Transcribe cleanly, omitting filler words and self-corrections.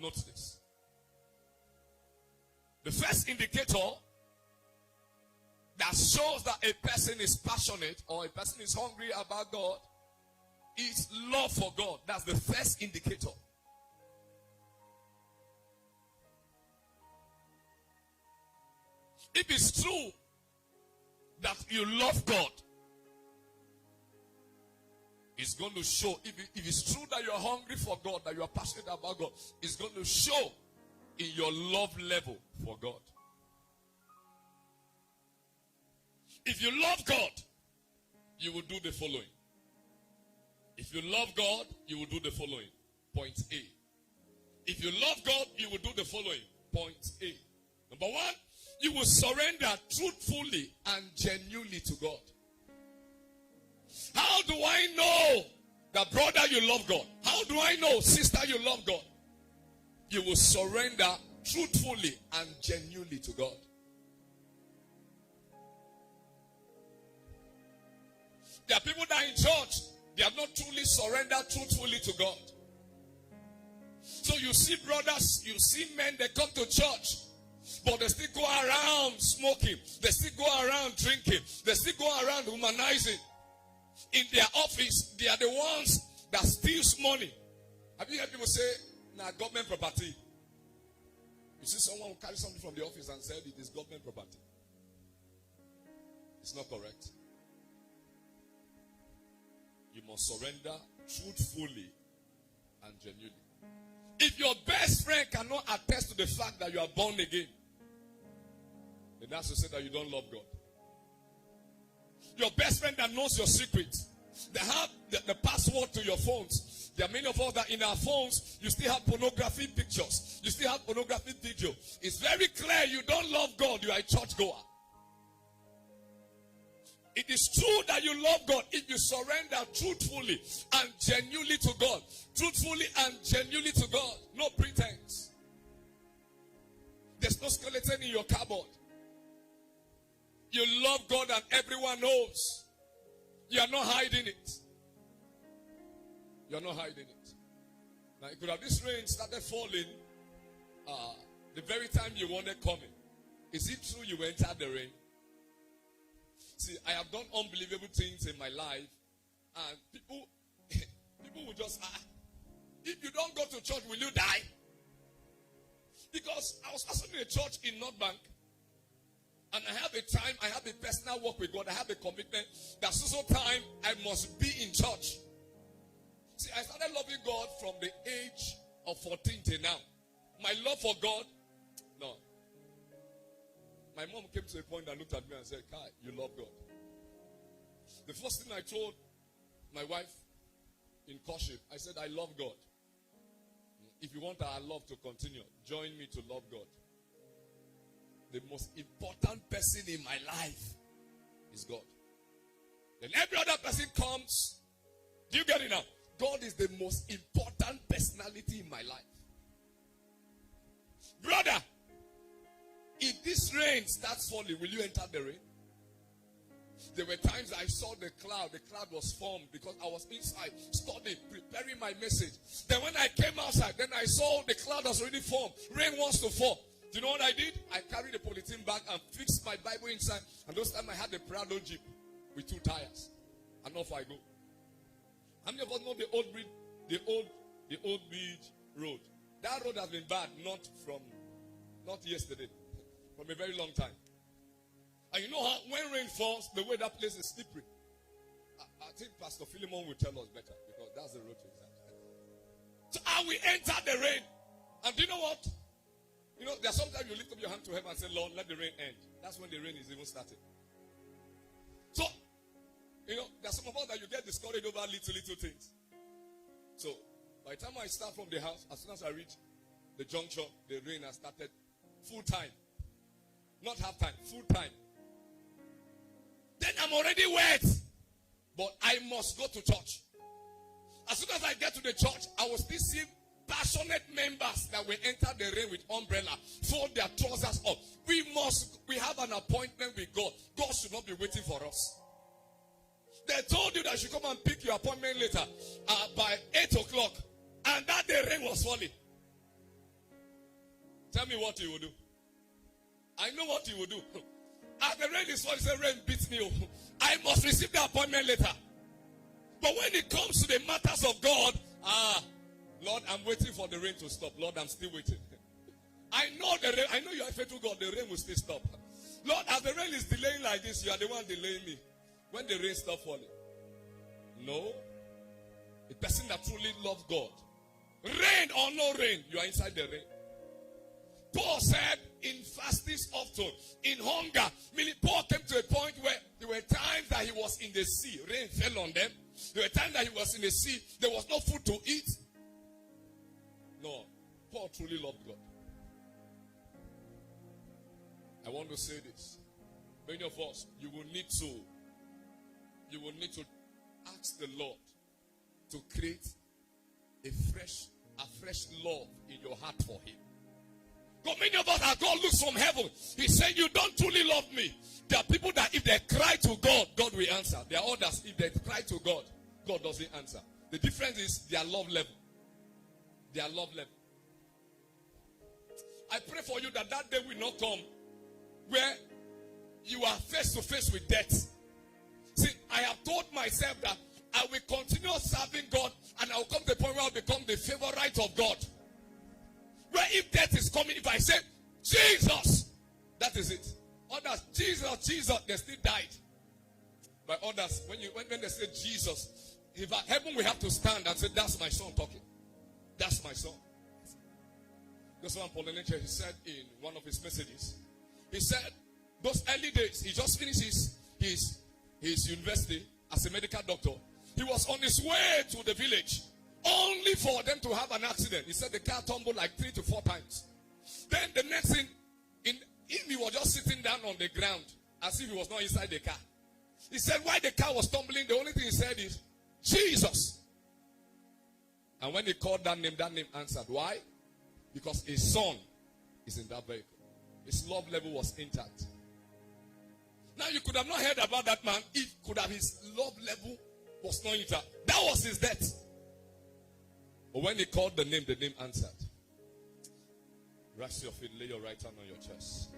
Note this. The first indicator that shows that a person is passionate or a person is hungry about God is love for God. That's the first indicator. If it's true that you love God, it's going to show. If it's true that you're hungry for God, that you're passionate about God, it's going to show in your love level for God. If you love God, you will do the following. If you love God, you will do the following. Point A. If you love God, you will do the following. Point A. Number one, you will surrender truthfully and genuinely to God. How do I know that, brother, you love God? How do I know, sister, you love God? You will surrender truthfully and genuinely to God. There are people that are in church, they have not truly surrendered truthfully to God. So you see brothers, you see men, they come to church, but they still go around smoking. They still go around drinking. They still go around humanizing. In their office, they are the ones that steals money. Have you heard people say, nah, government property? You see someone who carries something from the office and said it is government property. It's not correct. You must surrender truthfully and genuinely. If your best friend cannot attest to the fact that you are born again, then that's to say that you don't love God. Your best friend that knows your secrets, they have the password to your phones. There are many of us that in our phones, you still have pornography pictures. You still have pornography video. It's very clear you don't love God. You are a churchgoer. It is true that you love God if you surrender truthfully and genuinely to God. Truthfully and genuinely to God. No pretense. There's no skeleton in your cupboard. You love God and everyone knows. You are not hiding it. You are not hiding it. Now, it could have this rain started falling the very time you wanted coming. Is it true you entered the rain? See, I have done unbelievable things in my life, and people will just ask, if you don't go to church, will you die? Because I was pastoring a church in North Bank, and I have a time, I have a personal walk with God, I have a commitment that so time I must be in church. See, I started loving God from the age of 14 till now. My love for God, no. My mom came to a point and looked at me and said, Kai, you love God. The first thing I told my wife in courtship, I said, I love God. If you want our love to continue, join me to love God. The most important person in my life is God. Then every other person comes. Do you get it now? God is the most important personality in my life. Brother, if this rain starts falling, will you enter the rain? There were times I saw the cloud. The cloud was formed because I was inside studying, preparing my message. Then when I came outside, then I saw the cloud was already formed. Rain wants to fall. Do you know what I did? I carried a polythene bag and fixed my Bible inside. And those times I had a Prado Jeep with 2 tires. And off I go. How many of us know the old bridge road? That road has been bad, not yesterday, from a very long time. And you know how when rain falls, the way that place is slippery. I think Pastor Philemon will tell us better because that's the road to exactly. So how we enter the rain. And do you know what? You know, there's sometimes you lift up your hand to heaven and say, Lord, let the rain end. That's when the rain is even starting. So, you know, there's some of us that you get discouraged over little things. So, by the time I start from the house, as soon as I reach the junction, the rain has started full time. Not half time, full time. Then I'm already wet. But I must go to church. As soon as I get to the church, I will still see passionate members that will enter the rain with umbrella, fold their trousers up. We have an appointment with God. God should not be waiting for us. They told you that you should come and pick your appointment later by 8 o'clock. And that day rain was falling. Tell me what he will do. I know what he will do. As the rain is falling, he said, rain beats me. I must receive the appointment later. But when it comes to the matters of God, Lord, I'm waiting for the rain to stop. Lord, I'm still waiting. I know the rain. I know you are faithful God. The rain will still stop. Lord, as the rain is delaying like this, you are the one delaying me. When the rain stops falling. No. A person that truly loves God. Rain or no rain, you are inside the rain. Paul said, in fastings often, in hunger. Meaning Paul came to a point where there were times that he was in the sea. Rain fell on them. There were times that he was in the sea. There was no food to eat. No. Paul truly loved God. I want to say this. Many of us, you will need to ask the Lord to create a fresh love in your heart for him. Because many of us, as God looks from heaven, he's saying, you don't truly love me. There are people that if they cry to God, God will answer. There are others, if they cry to God, God doesn't answer. The difference is their love level. Their love level. I pray for you that day will not come where you are face to face with death. See, I have told myself that I will continue serving God and I will come to the point where I will become the favorite of God. Where if death is coming, if I say, Jesus, that is it. Others, Jesus, they still died. But others, when they say Jesus, in fact, heaven will have to stand and say, that's my son talking. That's my son. That's what Onuche, he said in one of his messages. He said, those early days, he just finished his university as a medical doctor. He was on his way to the village, only for them to have an accident. He said the car tumbled like 3 to 4 times. Then the next thing, if he was just sitting down on the ground, as if he was not inside the car. He said, while the car was tumbling, the only thing he said is, Jesus. And when he called that name answered. Why? Because his son is in that vehicle. His love level was intact. Now you could have not heard about that man if his love level was not intact. That was his death. But when he called the name answered. Rest your feet, lay your right hand on your chest.